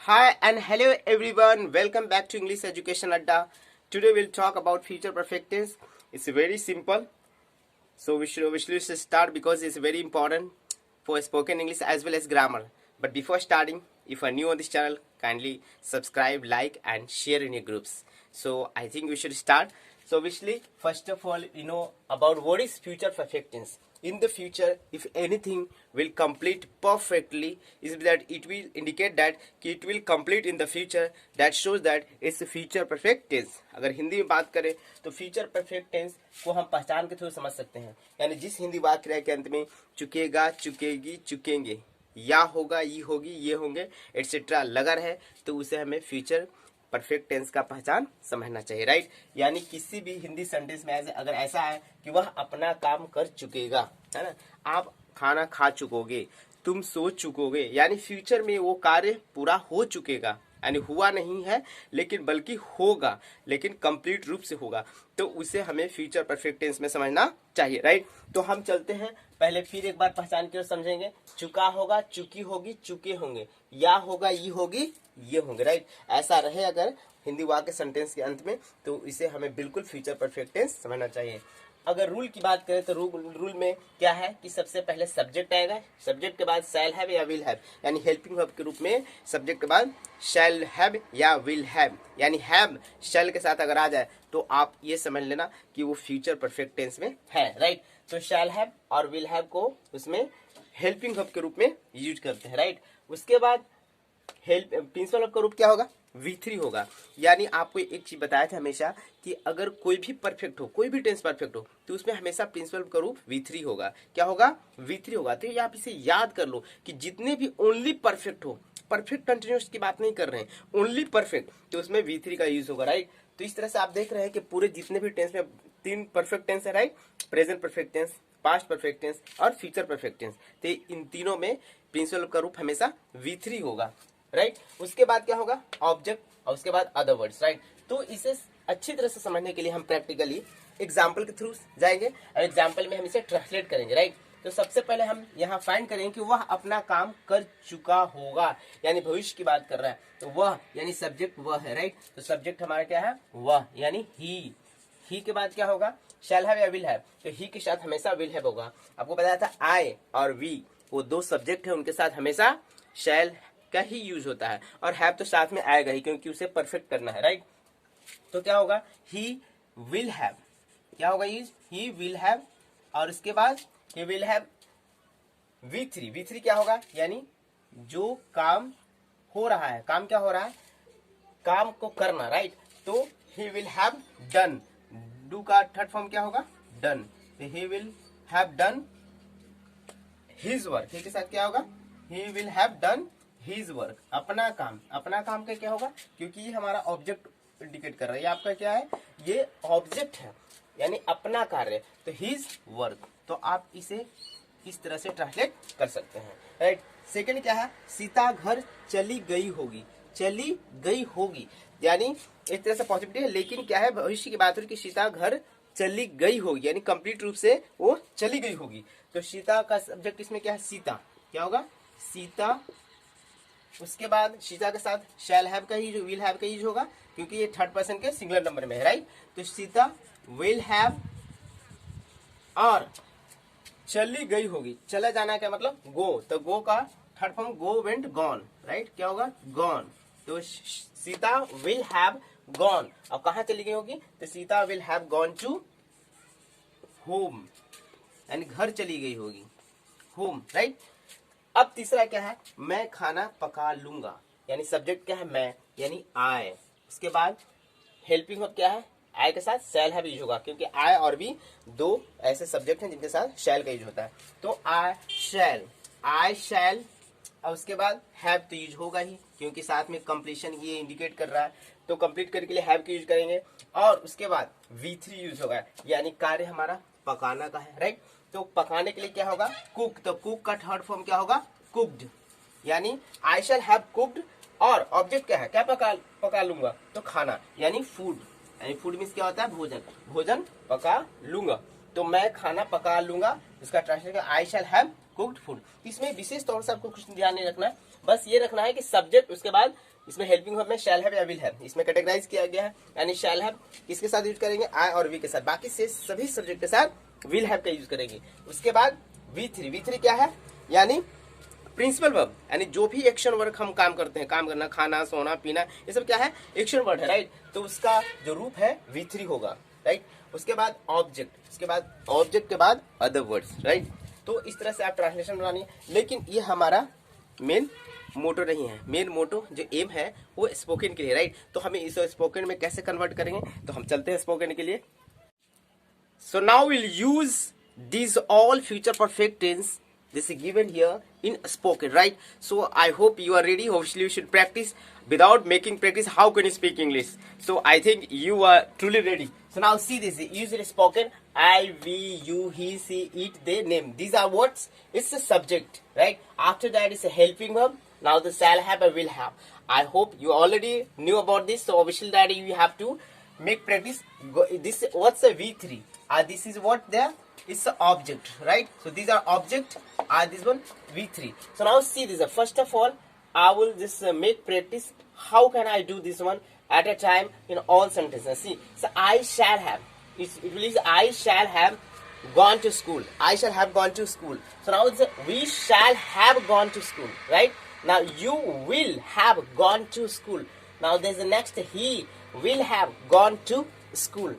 Hi and hello everyone. Welcome back to English Education Adda. Today we'll talk about future perfect tense. It's very simple. So we should obviously start because it's very important for spoken English as well as grammar. But before starting, if you are new on this channel, kindly subscribe, like and share in your groups. So I think we should start. So obviously, first of all, about what is future perfect tense. In the future, if anything will complete perfectly, is that it will indicate that it will complete in the future. That shows that it's a future perfect tense. अगर हिंदी में बात करें तो future perfect tense को हम पहचान के through समझ सकते हैं, यानी जिस हिंदी वाक्य के अंत में चुकेगा, चुकेगी, चुकेंगे, या होगा, ये होगी, ये होंगे एटसेट्रा लगा रहे तो उसे हमें फ्यूचर परफेक्ट टेंस का पहचान समझना चाहिए, राइट। यानी किसी भी हिंदी सेंटेंस में अगर ऐसा है कि वह अपना काम कर चुकेगा, है ना, आप खाना खा चुकोगे, तुम सो चुकोगे, यानी फ्यूचर में वो कार्य पूरा हो चुकेगा, यानी हुआ नहीं है लेकिन बल्कि होगा, लेकिन कंप्लीट रूप से होगा, तो उसे हमें फ्यूचर परफेक्ट टेंस में समझना चाहिए, राइट। तो हम चलते हैं, पहले फिर एक बार पहचान के समझेंगे। चुका होगा, चुकी होगी, चुके होंगे, या होगा, ये होगी, ये होंगे, राइट। ऐसा रहे अगर हिंदी वाक्य सेंटेंस के अंत में तो इसे हमें बिल्कुल फ्यूचर परफेक्ट टेंस समझना चाहिए। अगर रूल की बात करें तो रूल में क्या है कि सबसे पहले सब्जेक्ट आएगा, सब्जेक्ट के बाद शैल हैव या विल हैव, यानी हेल्पिंग वर्ब के रूप में सब्जेक्ट के बाद शैल हैव या विल हैव, यानी हैव शैल के साथ अगर आ जाए तो आप ये समझ लेना कि वो फ्यूचर परफेक्ट टेंस में है, राइट। तो शैल हैव और विल हैव को उसमें हेल्पिंग वर्ब के रूप में यूज करते हैं, राइट। उसके बाद प्रिंसिपल वर्ब का रूप क्या होगा? V3 होगा। यानी आपको एक चीज बताया था हमेशा कि अगर कोई भी परफेक्ट हो, कोई भी टेंस परफेक्ट हो, तो उसमें हमेशा प्रिंसिपल का रूप V3 होगा। क्या होगा? V3 होगा। तो ये आप इसे याद कर लो कि जितने भी ओनली परफेक्ट हो, परफेक्ट कंटिन्यूअस की बात नहीं कर रहे हैं, ओनली परफेक्ट, तो उसमें V3 का यूज होगा, राइट। तो इस तरह से आप देख रहे हैं कि पूरे जितने भी टेंस में 3 परफेक्ट टेंस है, right. Present perfect tense, past perfect tense और फ्यूचर परफेक्ट टेंस। तो इन तीनों में प्रिंसिपल का रूप हमेशा V3 होगा, राइट। उसके बाद क्या होगा? ऑब्जेक्ट, और उसके बाद अदर वर्ड्स, राइट। तो इसे अच्छी तरह से समझने के लिए हम प्रैक्टिकली एग्जाम्पल के थ्रू जाएंगे और एग्जाम्पल में हम इसे ट्रांसलेट करेंगे, राइट। तो सबसे पहले हम यहाँ फाइंड करेंगे कि वह अपना काम कर चुका होगा, यानी भविष्य की बात कर रहा है, तो वह यानी सब्जेक्ट वह है, राइट। तो सब्जेक्ट हमारा क्या है? वह, यानी ही के बाद क्या होगा? शैल हैव या विल हैव, तो ही के साथ हमेशा विल हैव होगा। आपको बताया था आई और वी वो दो सब्जेक्ट है, उनके साथ हमेशा शैल का ही यूज होता है, और हैव तो साथ में आएगा ही क्योंकि उसे परफेक्ट करना है, राइट। तो क्या होगा? ही विल हैव, क्या होगा? ही विल हैव, और उसके बाद ही विल हैव V3 क्या होगा? यानी जो काम हो रहा है, काम क्या हो रहा है? काम को करना, राइट। तो he will have done, do का थर्ड फॉर्म क्या होगा? डन। तो he will have done his work, के साथ क्या होगा? He will have done his work, अपना काम, अपना काम का क्या होगा? क्योंकि ये हमारा ऑब्जेक्ट इंडिकेट कर रहा है, ये आपका क्या है? ये ऑब्जेक्ट है, यानी अपना कार्य, तो हिज वर्क। तो आप इसे इस तरह से ट्रांसलेट कर सकते हैं, राइट। सेकंड क्या है? सीता घर चली गई होगी, चली गई होगी, यानी एक तरह से पॉसिबिलिटी है, लेकिन क्या है? भविष्य की बात हो रही कि सीता घर चली गई होगी, यानी कंप्लीट रूप से वो चली गई होगी। तो सीता का सब्जेक्ट इसमें क्या है? सीता, क्या होगा? सीता। उसके बाद सीता के साथ शैल हैव का यूज, विल हैव का यूज होगा, क्योंकि ये थर्ड पर्सन के सिंगुलर नंबर में है, राइट। तो सीता विल हैव, और चली गई होगी, चला जाना क्या मतलब? गो, तो गो का थर्ड फॉर्म गो, वेंट, गॉन, राइट। क्या होगा? गॉन। तो सीता विल हैव गॉन, अब कहाँ चली गई होगी? तो Sita will have gone to home, यानी घर चली गई होगी, होम, राइट। अब तीसरा क्या है? मैं खाना पका लूंगा, यानी सब्जेक्ट क्या है? मैं, यानी आई। उसके बाद हेल्पिंग वर्ब क्या है? आई के साथ शैल हैव यूज होगा, क्योंकि आई और भी दो ऐसे सब्जेक्ट हैं जिनके साथ शैल का यूज होता है। तो आई शैल, और उसके बाद हैव तो यूज होगा ही, क्योंकि साथ में कंप्लीशन ये इंडिकेट कर रहा है, तो कंप्लीट करने के लिए हैव का यूज करेंगे, और उसके बाद V3 यूज होगा, यानी कार्य हमारा पकाना का है, राइट। तो पकाने के लिए क्या होगा? कुक, तो कुक का थर्ड फॉर्म क्या होगा? कुक्ड, यानी आई शैल हैव कुक्ड, और ऑब्जेक्ट क्या है? क्या पका लूंगा? तो खाना, यानी फूड, यानी फूड मीन्स क्या होता है? भोजन, भोजन पका लूंगा। तो मैं खाना पका लूंगा, इसका translation I shall have cooked food. इसमें विशेष तौर से आपको कुछ ध्यान नहीं रखना है, बस ये रखना है कि सब्जेक्ट, उसके बाद इसमें हेल्पिंग वर्ब में शैल हैव या विल हैव, इसमें कैटेगराइज किया गया है, यानी शैल हैव किसके साथ यूज करेंगे, आई और वी के साथ, बाकी से सभी सब्जेक्ट के साथ विल हैव का यूज करेंगे। उसके बाद V3 क्या है, यानी प्रिंसिपल वर्ब, यानी जो भी एक्शन वर्क हम काम करते हैं, काम करना, खाना, सोना, पीना, ये सब क्या है, एक्शन वर्ड है, राइट। तो उसका जो रूप है V3 होगा, राइट। उसके बाद ऑब्जेक्ट, उसके बाद ऑब्जेक्ट के बाद अदर वर्ड्स, राइट। तो इस तरह से आप ट्रांसलेशन बनानी है, लेकिन ये हमारा मेन मोटो नहीं है। मेन मोटो जो एम है वो स्पोकन के लिए, राइट। तो हमें इस स्पोकन में कैसे कन्वर्ट करेंगे, तो हम चलते हैं स्पोकन के लिए। So now will use this all future perfect tense, this is given here in spoken, right? So I hope you are ready. Obviously you should practice. Without making practice, how can you speak English? So I think you are truly ready. So now see this, use it spoken. I, we, you, he, she, it, they, name, these are words. It's a subject, right? After that is a helping verb. Now the shall have and will have. I hope you already knew about this, so obviously that you have to make practice. This, what's a V3? This is what there, it's an object, right? So these are object, this one V3. So now see this, first of all I will just make practice. How can I do this one at a time in all sentences? See, so I shall have, it will is I shall have gone to school. I shall have gone to school. So now it's we shall have gone to school, right? Now you will have gone to school. Now there's the next, he will have gone to school.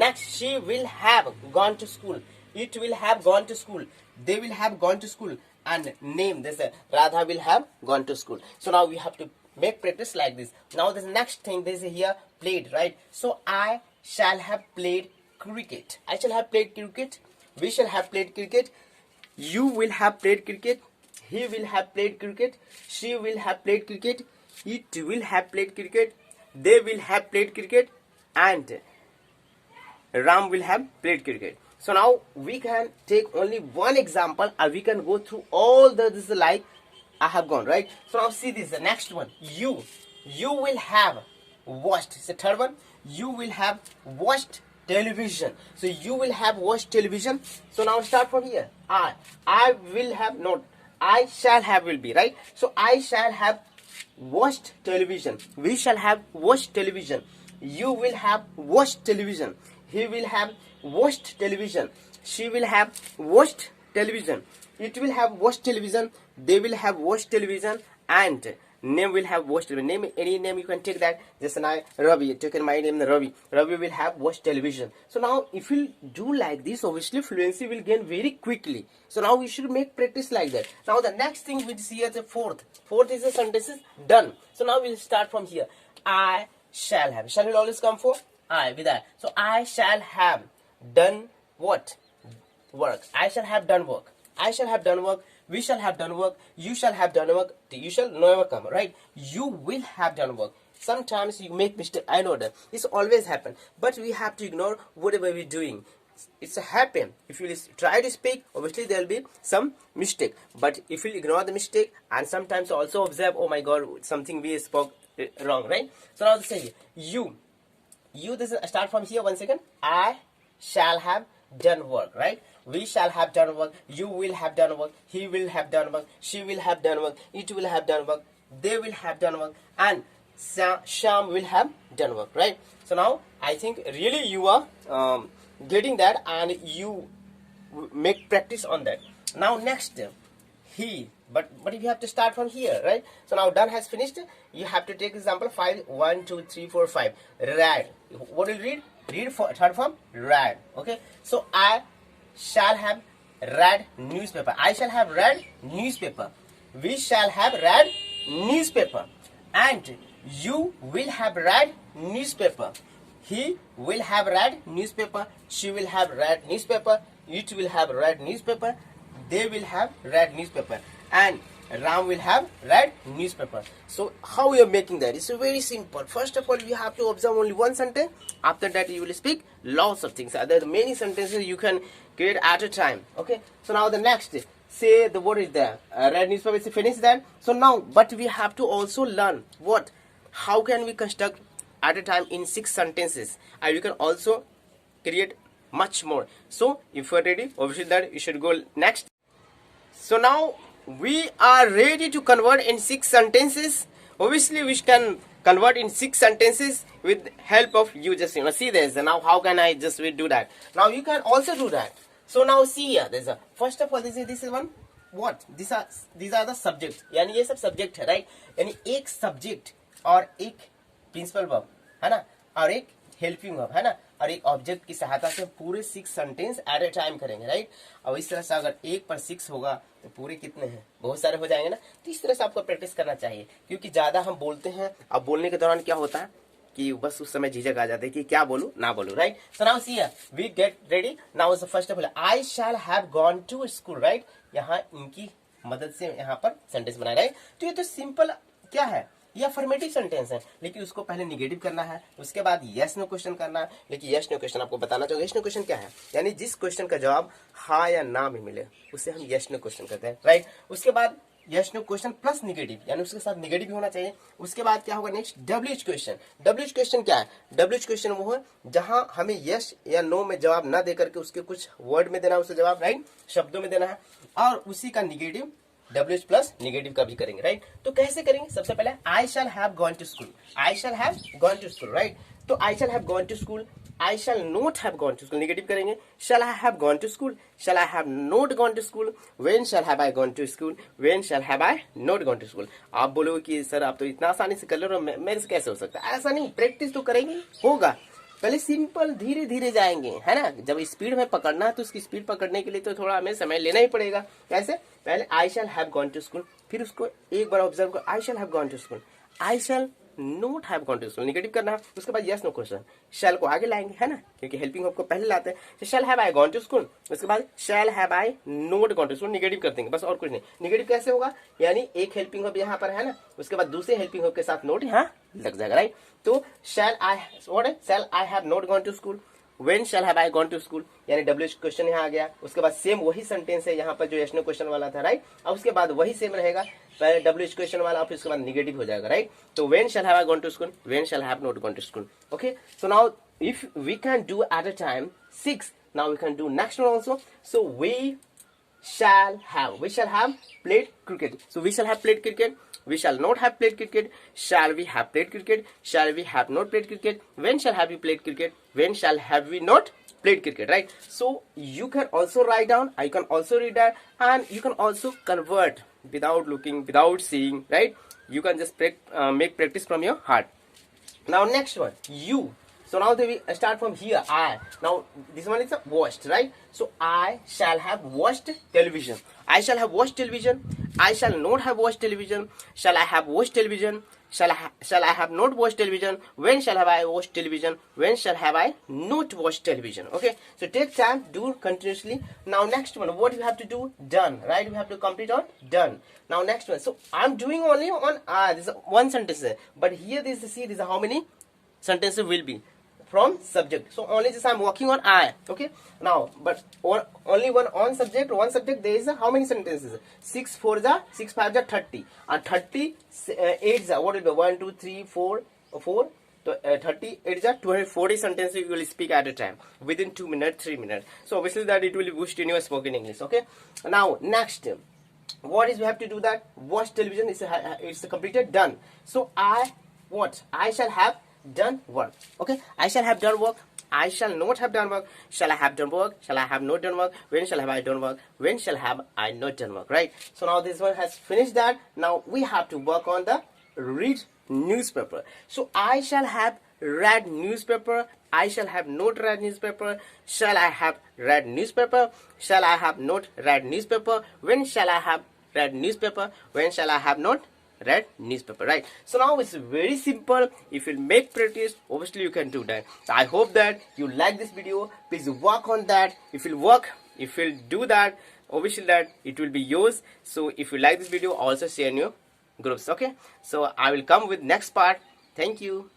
Next, she will have gone to school. It will have gone to school. They will have gone to school. And name, there's a Radha will have gone to school. So now we have to make practice like this. Now the next thing, there's here played, right? So I shall have played cricket. I shall have played cricket. We shall have played cricket. You will have played cricket. He will have played cricket. She will have played cricket. It will have played cricket. They will have played cricket. And Ram will have played cricket. So now we can take only one example and we can go through all the this like I have gone, right? So now see this, the next one. You will have watched. It's the third one. You will have watched television. So you will have watched television. So now start from here. I will have, not I shall have will be, right? So I shall have watched television. We shall have watched television. You will have watched television. He will have watched television. She will have watched television. It will have watched television. They will have watched television. And name will have watched television. Name, any name you can take that. Just now Ravi, taken my name Ravi. Ravi will have watched television. So now if you do like this, obviously fluency will gain very quickly. So now we should make practice like that. Now the next thing we see as a fourth. Fourth is the sentences done. So now we'll start from here. I shall have. Shall will always come for I with that. So I shall have done what? Work. I shall have done work. I shall have done work. We shall have done work. You shall have done work. You shall never come, right? You will have done work. Sometimes you make mistake. I know that. This always happen. But we have to ignore whatever we're doing. It's a happen. If you try to speak, obviously there will be some mistake. But if you ignore the mistake and sometimes also observe, oh my God, something we spoke wrong, right? So now say you, this is, start from here, 1 second. I shall have done work, right? We shall have done work. You will have done work. He will have done work. She will have done work. It will have done work. They will have done work. And Sham will have done work, right? So now I think really you are getting that and you make practice on that. Now next, he, but if you have to start from here, right? So now done has finished. You have to take example 5. 1, 2, 3, 4, 5. Read. What will read? Read for third form. Read. Okay. So I shall have read newspaper. I shall have read newspaper. We shall have read newspaper. And you will have read newspaper. He will have read newspaper. She will have read newspaper. It will have read newspaper. They will have read newspaper. And Ram will have read newspaper. So how we are making that? It's very simple. First of all, you have to observe only one sentence. After that, you will speak lots of things. There are many sentences you can create at a time. Okay. So now the next, say the word is there. Read newspaper is finished that. So now, but we have to also learn what? How can we construct at a time in 6 sentences? And you can also create much more. So if you are ready, obviously that you should go next. So now we are ready to convert in 6 sentences. Obviously, we can convert in 6 sentences with help of you. Just see this. Now, how can I just do that? Now, you can also do that. So now see here. There's a first of all this is one. What? These are the subjects. यानी ये सब subject है, right? यानी एक subject और एक principal verb है ना, और एक helping verb है ना, और एक ऑब्जेक्ट की सहायता से पूरे 6 सेंटेंस एट ए टाइम करेंगे, राइट। अब इस तरह से अगर 1 पर 6 होगा तो पूरे कितने हैं, बहुत सारे हो जाएंगे ना। तो इस तरह से आपको प्रैक्टिस करना चाहिए, क्योंकि ज्यादा हम बोलते हैं। अब बोलने के दौरान क्या होता है कि बस उस समय झिझक आ जाती है कि क्या बोलूं ना बोलूं, right. So now see here, we get ready. Now first of all I shall have gone to school, right. यहाँ इनकी मदद से यहाँ पर सेंटेंस बनाए, राइट। तो ये तो सिंपल क्या है, ये अफर्मेटिव सेंटेंस है, लेकिन उसको पहले निगेटिव करना है, उसके बाद यस नो क्वेश्चन करना है। लेकिन यस नो क्वेश्चन आपको बताना चाहिए। यस नो क्वेश्चन क्या है, यानी जिस क्वेश्चन का जवाब हाँ या ना में मिले उसे हम यस नो क्वेश्चन कहते हैं, राइट। उसके बाद yes no question plus negative, यानी उसके साथ निगेटिव भी होना चाहिए। उसके बाद क्या होगा next, WH question. WH question क्या है, डब्ल्यूएच क्वेश्चन वो है जहां हमें यस या नो में जवाब ना देकर के उसके कुछ वर्ड में देना है उसे जवाब, राइट, शब्दों में देना है, और उसी का निगेटिव डब्ल्यूएच प्लस निगेटिव का भी करेंगे, राइट। तो कैसे करेंगे, सबसे पहले I shall have gone to school, I shall have gone to school, right. तो I shall have gone to school, I shall not have gone to school, negative करेंगे। Shall I have gone to school, shall I have not gone to school, when shall have I gone to school, when shall have I not gone to school. आप बोलोगे कि sir आप तो इतना आसानी से कर ले रहे हो, मेरे से कैसे हो सकता है। ऐसा नहीं, प्रैक्टिस तो करेंगे, होगा। पहले सिंपल धीरे धीरे जाएंगे, है ना। जब स्पीड में पकड़ना है तो उसकी स्पीड पकड़ने के लिए तो थोड़ा हमें समय लेना ही पड़ेगा। कैसे, पहले I shall have gone to school, फिर उसको एक बार ऑब्जर्व करो, I shall have gone to school, I shall not have gone to school, negative करना है। उसके बाद यस नो क्वेश्चन, शैल को आगे लाएंगे, है ना, क्योंकि हेल्पिंग वर्ब को पहले लाते हैं। तो shall have I gone to school, उसके बाद shall have I not gone to school, negative कर देंगे, बस और कुछ नहीं। निगेटिव कैसे होगा, यानी एक हेल्पिंग वर्ब यहाँ पर है ना, उसके बाद दूसरे हेल्पिंग वर्ब के साथ नोट यहाँ लग जाएगा, राइट। तो शैल आई व्हाट है, shall I have not gone to school, when shall have I gone to school, यानी डब्ल्यूएच क्वेश्चन यहाँ आ गया। उसके बाद सेम वही सेंटेंस है यहाँ पर जो यस नो क्वेश्चन वाला था, राइट। अब उसके बाद वही सेम रहेगा, पहले डब्ल्यूएच क्वेश्चन वाला, फिर उसके बाद निगेटिव हो जाएगा, राइट। तो when shall have I gone to school, when shall have not gone to school, okay. So now if we can do at a time 6, now we can do next one also. So we shall have played cricket. So we shall have played cricket, we shall not have played cricket, shall we have played cricket, shall we have not played cricket, when shall have we played cricket, when shall have we not played cricket, right. So you can also write down, I can also read that, and you can also convert without looking, without seeing, right. You can just make practice from your heart. Now next one, you. So now we start from here, I. Now this one is a watched, right. So I shall have watched television, I shall have watched television, I shall not have watched television, shall I have watched television, shall I have not watched television, when shall have I watched television, when shall have I not watched television, okay. So take time, do continuously. Now next one, what you have to do, done, right. We have to complete on done. Now next one, so I'm doing only on this is one sentence, but here this is, see, this is how many sentences will be from subject. So only just I'm working on I, okay. Now but only one subject there is how many sentences, 6 4 ja 6 5 ja 30, and 30 8 ja what will be 1 2 3 4 4, so 38 ja 240 sentences you will speak at a time within 2 minutes 3 minutes. So obviously that it will boost in your spoken English, okay. Now next, what is we have to do, that watch television is it's completed, done. So I shall have done work, okay. I shall have done work, I shall not have done work, shall I have done work, shall I have not done work, when shall have I done work, when shall have I not done work, right. So now this one has finished that. Now we have to work on the read newspaper. So I shall have read newspaper, I shall have not read newspaper, shall I have read newspaper, shall I have not read newspaper, when shall I have read newspaper, when shall I have not read newspaper, right. So now it's very simple. If you make practice, obviously you can do that. So I hope that you like this video. Please work on that. If you'll do that, obviously that it will be yours. So if you like this video, also share in your groups, okay. So I will come with next part. Thank you.